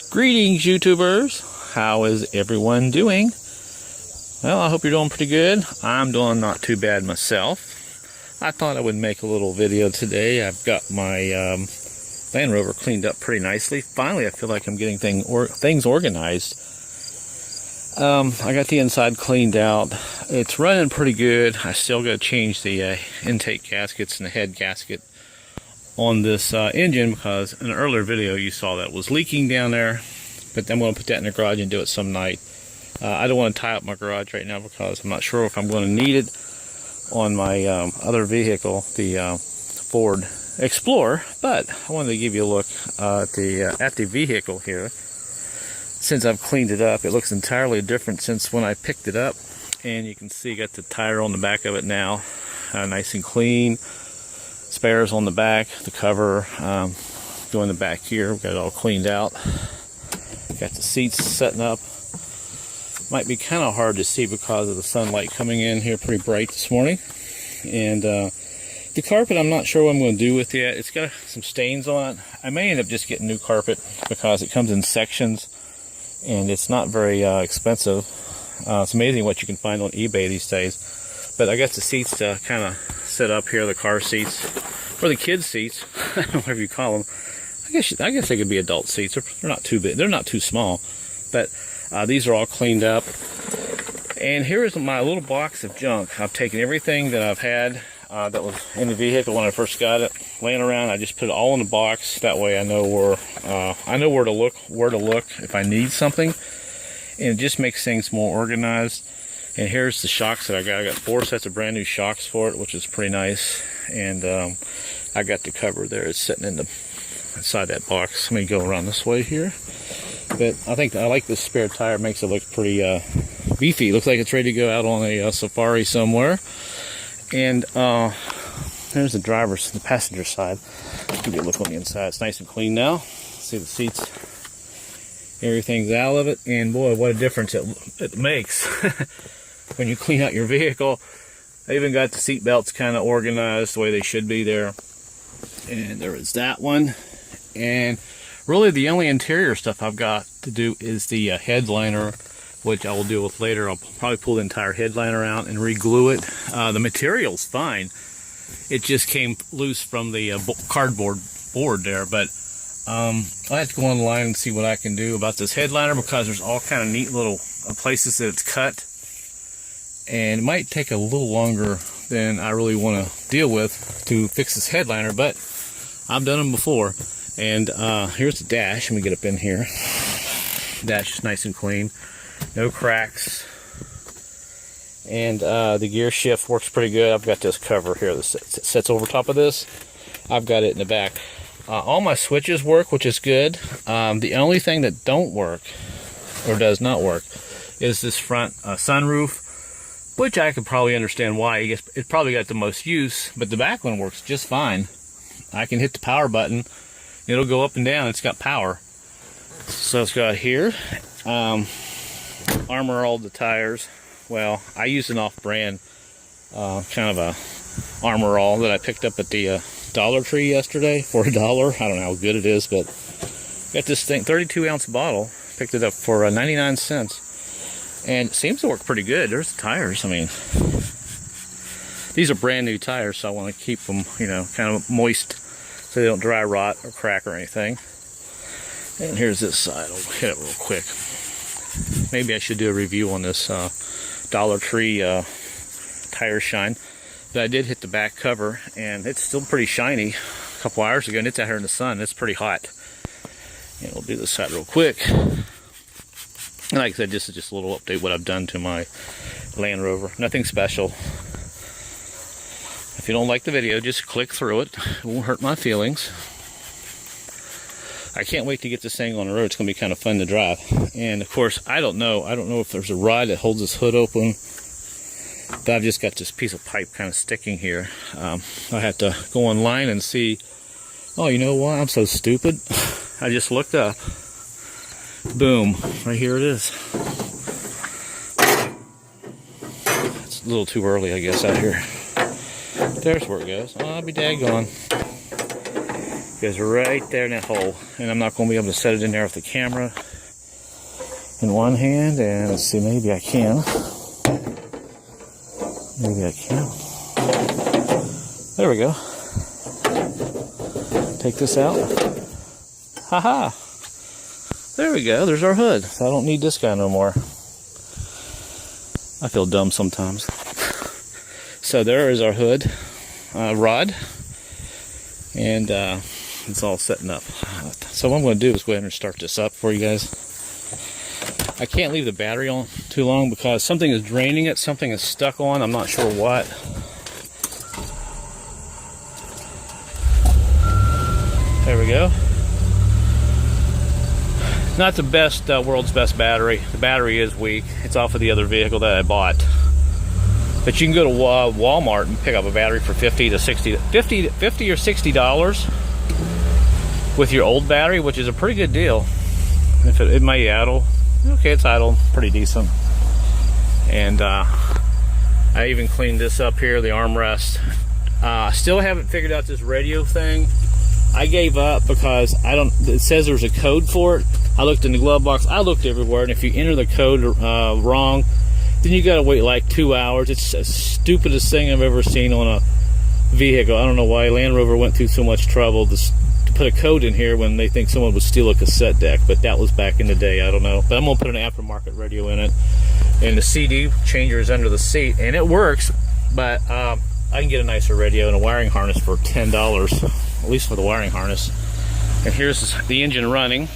Greetings, YouTubers. How is everyone doing? Well, I hope you're doing pretty good. I'm doing not too bad myself. I thought I would make a little video today. I've got my Land Rover cleaned up pretty nicely. Finally, I feel like I'm getting things organized. I got the inside cleaned out. It's running pretty good. I still got to change the intake gaskets and the head gasket on this engine, because in an earlier video you saw that was leaking down there, but I'm going to put that in the garage and do it some night. I don't want to tie up my garage right now because I'm not sure if I'm going to need it on my other vehicle, the Ford Explorer, but I wanted to give you a look at the vehicle here. Since I've cleaned it up, it looks entirely different since when I picked it up, and you can see got the tire on the back of it now, nice and clean. Spares on the back, the cover going the back here, we've got it all cleaned out. Got the seats setting up. Might be kind of hard to see because of the sunlight coming in here pretty bright this morning. And the carpet I'm not sure what I'm going to do with it. It's got some stains on it. I may end up just getting new carpet because it comes in sections and it's not very expensive. It's amazing what you can find on eBay these days. But I got the seats to kind of set up here, the car seats, or the kids seats, whatever you call them. I guess they could be adult seats. They're not too big. They're not too small. But these are all cleaned up. And here is my little box of junk. I've taken everything that I've had that was in the vehicle when I first got it, laying around. I just put it all in the box. That way I know where to look if I need something, and it just makes things more organized. And here's the shocks that I got. I got 4 sets of brand new shocks for it, which is pretty nice. And I got the cover there. It's sitting inside that box. Let me go around this way here. But I think I like this spare tire. It makes it look pretty beefy. Looks like it's ready to go out on a safari somewhere. And there's the passenger side. Let's give you a look on the inside. It's nice and clean now. See the seats. Everything's out of it. And boy, what a difference it makes. When you clean out your vehicle. I even got the seat belts kind of organized the way they should be there. And there is that one. And really the only interior stuff I've got to do is the headliner, which I will deal with later. I'll probably pull the entire headliner out and re-glue it. The material's fine. It just came loose from the cardboard board there. But I have to go online and see what I can do about this headliner, because there's all kind of neat little places that it's cut. And it might take a little longer than I really want to deal with to fix this headliner, but I've done them before. And here's the dash. Let me get up in here. Dash is nice and clean. No cracks. And the gear shift works pretty good. I've got this cover here that sits over top of this. I've got it in the back. All my switches work, which is good. The only thing that don't work, or does not work, is this front sunroof, which I could probably understand why. It's probably got the most use, but the back one works just fine. I can hit the power button. It'll go up and down. It's got power. So it's got here. Armor all the tires. Well, I used an off-brand kind of a Armor All that I picked up at the Dollar Tree yesterday for $1. I don't know how good it is, but got this thing, 32-ounce bottle. Picked it up for 99 cents. And it seems to work pretty good. There's the tires. I mean, these are brand new tires, so I want to keep them, kind of moist so they don't dry rot or crack or anything. And here's this side. I'll hit it real quick. Maybe I should do a review on this Dollar Tree tire shine. But I did hit the back cover, and it's still pretty shiny. A couple hours ago, and it's out here in the sun. It's pretty hot. And we'll do this side real quick. And like I said, this is just a little update what I've done to my Land Rover. Nothing special. If you don't like the video, just click through it. It won't hurt my feelings. I can't wait to get this thing on the road. It's going to be kind of fun to drive. And of course, I don't know if there's a rod that holds this hood open. But I've just got this piece of pipe kind of sticking here. I have to go online and see. Oh, you know what? I'm so stupid. I just looked up. Boom. Right here it is. It's a little too early, I guess, out here. There's where it goes. Oh, I'll be daggone. Goes right there in that hole. And I'm not going to be able to set it in there with the camera in one hand. And let's see, maybe I can. Maybe I can. There we go. Take this out. Haha. There we go. There's our hood. So I don't need this guy no more. I feel dumb sometimes. So there is our hood rod. And it's all setting up. So what I'm going to do is go ahead and start this up for you guys. I can't leave the battery on too long because something is draining it. Something is stuck on. I'm not sure what. There we go. Not the best, world's best battery. The battery is weak. It's off of the other vehicle that I bought. But you can go to Walmart and pick up a battery for $50 or $60 with your old battery, which is a pretty good deal. If it may idle. Okay, it's idle. Pretty decent. And I even cleaned this up here, the armrest. Still haven't figured out this radio thing. I gave up because it says there's a code for it. I looked in the glove box. I looked everywhere. And if you enter the code wrong, then you gotta wait like 2 hours. It's the stupidest thing I've ever seen on a vehicle. I don't know why Land Rover went through so much trouble to put a code in here when they think someone would steal a cassette deck, but that was back in the day. I don't know. But I'm gonna put an aftermarket radio in it, and the CD changer is under the seat, and it works. But I can get a nicer radio and a wiring harness for $10, at least for the wiring harness. And here's the engine running.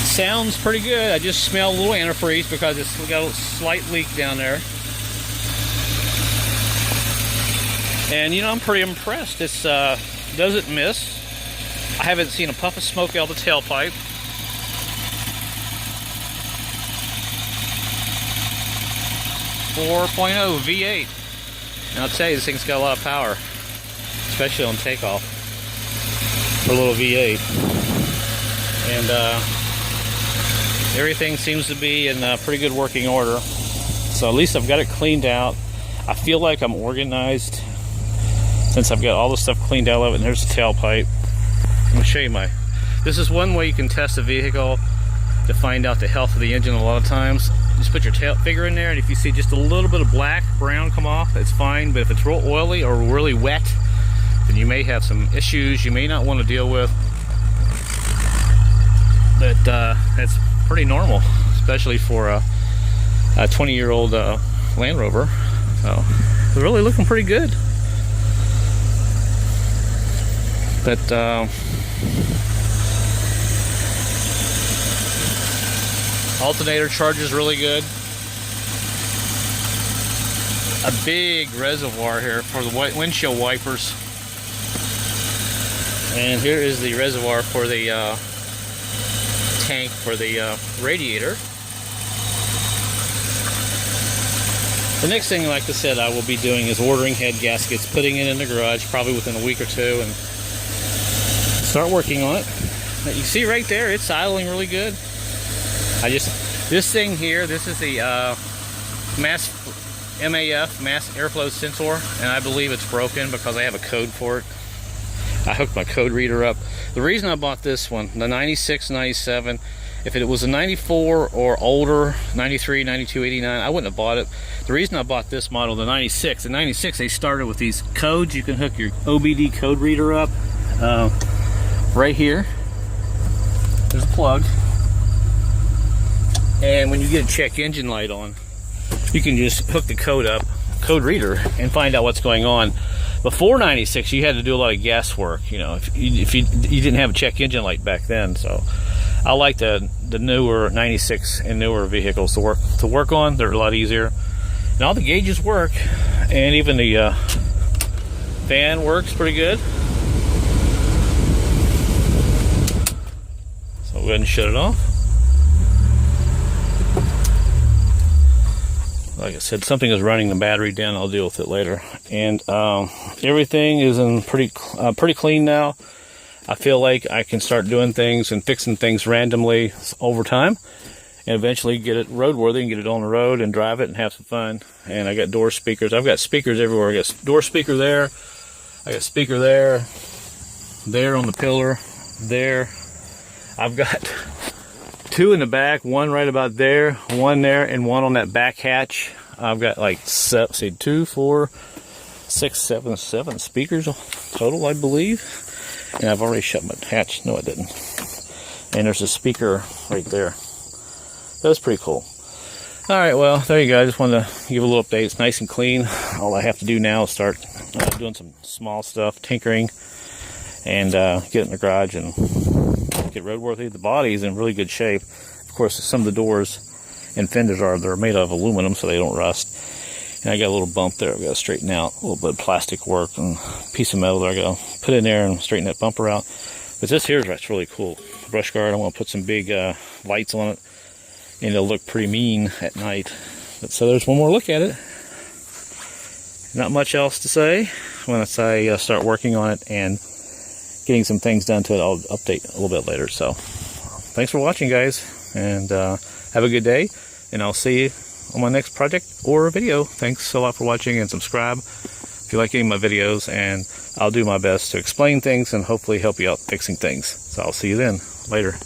Sounds pretty good. I just smell a little antifreeze because it's got a slight leak down there. And you know, I'm pretty impressed. This doesn't miss. I haven't seen a puff of smoke out of the tailpipe. .4 V-8. And I'll tell you, this thing's got a lot of power, especially on takeoff for a little V8. And everything seems to be in pretty good working order. So at least I've got it cleaned out. I feel like I'm organized since I've got all the stuff cleaned out of it. And there's the tailpipe. I'm going to show you this is one way you can test a vehicle to find out the health of the engine a lot of times. Just put your finger in there, and if you see just a little bit of brown come off, it's fine. But if it's real oily or really wet, then you may have some issues you may not want to deal with. But that's pretty normal, especially for a 20-year-old Land Rover. So it's really looking pretty good. But alternator charges really good. A big reservoir here for the windshield wipers. And here is the reservoir for the tank for the radiator. The next thing, like I said, I will be doing is ordering head gaskets, putting it in the garage probably within a week or two, and start working on it. But you see right there, it's idling really good. This thing here, this is the mass airflow sensor, and I believe it's broken because I have a code for it. I hooked my code reader up. The reason I bought this one, the 96, 97, if it was a 94 or older, 93, 92, 89, I wouldn't have bought it. The reason I bought this model, the 96, they started with these codes. You can hook your OBD code reader up right here. There's a plug. And when you get a check engine light on, you can just hook the code reader, and find out what's going on. Before 96, you had to do a lot of guesswork, you know, if you didn't have a check engine light back then. So I like the newer 96 and newer vehicles to work on. They're a lot easier, and all the gauges work, and even the fan works pretty good. So we'll go ahead and shut it off. Like I said, something is running the battery down. I'll deal with it later. And everything is in pretty clean now. I feel like I can start doing things and fixing things randomly over time. and eventually get it roadworthy and get it on the road and drive it and have some fun. And I got door speakers. I've got speakers everywhere. I got door speaker there. I got speaker there. There on the pillar. There. I've got 2 in the back. One right about there. One there, and one on that back hatch. I've got like 2, 4, 6, 7 speakers total, I believe. And I've already shut my hatch. No, I didn't. And there's a speaker right there. That's pretty cool. All right, well, there you go. I just wanted to give a little update. It's nice and clean. All I have to do now is start doing some small stuff, tinkering, and get it in the garage and get roadworthy. The body's in really good shape. Of course, some of the doors and fenders they're made of aluminum, so they don't rust. And I got a little bump there I've got to straighten out. A little bit of plastic work and a piece of metal there I got to put in there and straighten that bumper out. But this here is really cool. Brush guard, I want to put some big lights on it, and it'll look pretty mean at night. But so there's one more look at it. Not much else to say. Once I start working on it and getting some things done to it, I'll update a little bit later. So thanks for watching, guys, and have a good day, and I'll see you on my next project or video. Thanks a lot for watching, and subscribe if you like any of my videos, and I'll do my best to explain things and hopefully help you out fixing things. So I'll see you then. Later.